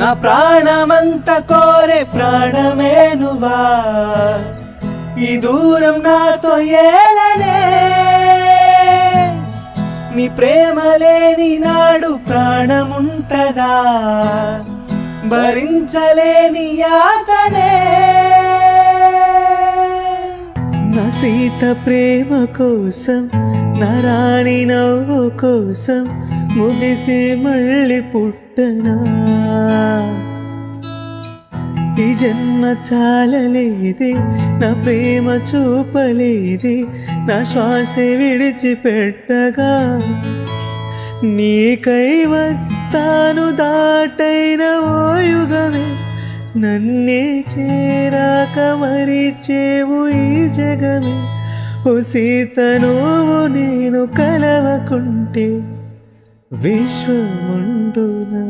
నా ప్రాణమంత కోరే ప్రాణమే నువ్వా, ఈ దూరం నాతో ఏలనే. నీ ప్రేమ లేని నాడు ప్రాణముంటదా, భరించలేని యాతనే. నా సీత ప్రేమ కోసం, నా రాణి నవ్వు కోసం ముగిసి మళ్ళీ పుట్టనా. ఈ జన్మ చాలలేదే, నా ప్రేమ చూపలేదే, నా శ్వాస విడిచిపెట్టగా. నీకై వస్తాను దాటైన ఓ యుగమే, నన్నే చేరాక మరిచేవు ఈ జగమే. ఓ సీత నువ్వు నేను కలవకుంటే విశ్వముండునా.